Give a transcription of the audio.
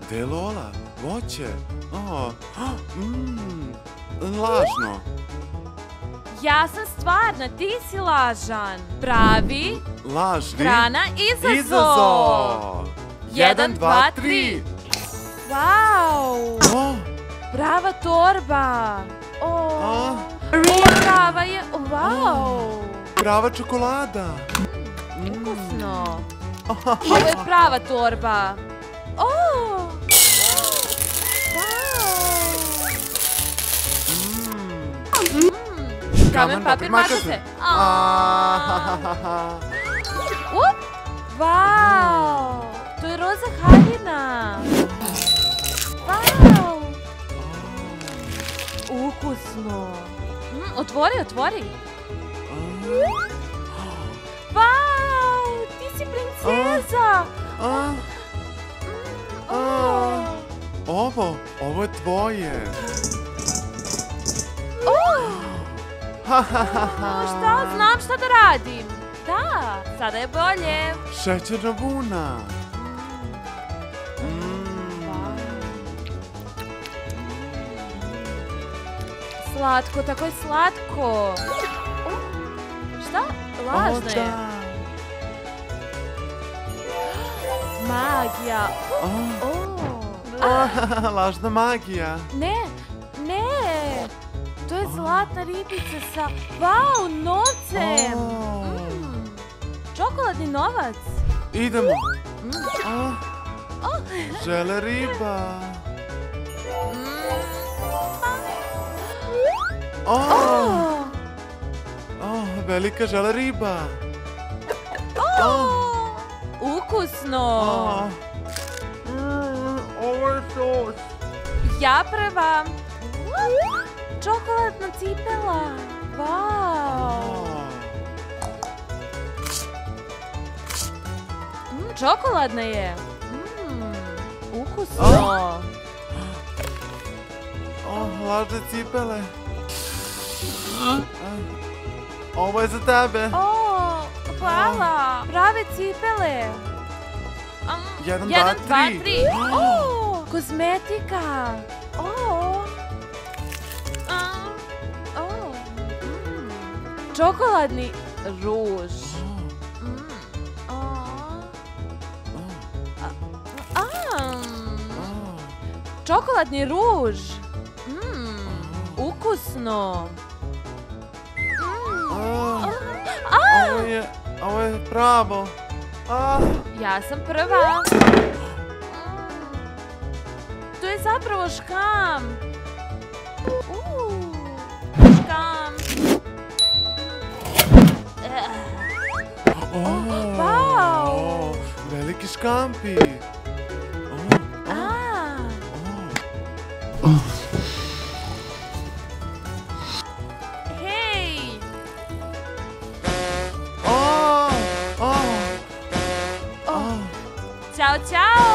Gde je Lola? Voće? Lažno. Ja sam stvarna, ti si lažan. Pravi, Lažni. hrana, izazov. Izazov. 1, 2, 3. Wow, prava torba. Prava je, wow. Prava čokolada. Ukusno. Ovo je prava torba. Wow. Kamen, papir, mačete. Wow, to je roza haljina. Wow. Ukusno. Otvori. Wow, ti si princeza. Ovo je tvoje. Šta? Znam šta da radim. Da, sada je bolje. Šećerna vuna. Slatko, tako je slatko. Šta? Lažno je. Magija. Lažna magija. Ne. To je zlatna ribica sa, wow, novcem. Čokoladni novac. Idemo. Žele riba. Velika žele riba. Ukusno. Ovo je sos. Ja prva. Čokoladna cipela. Wow. Čokoladna je. Ukusno. Lažne cipele. Ovo je za tebe. Hvala. Prave cipele. 1, 2, 2, 3. Kozmetika. Čokoladni ruž. Čokoladni ruž. Ukusno. Ovo je pravo. Ja sam prva. To je zapravo škam. Škam. Wow. Veliki škampi. Hej. Ćao.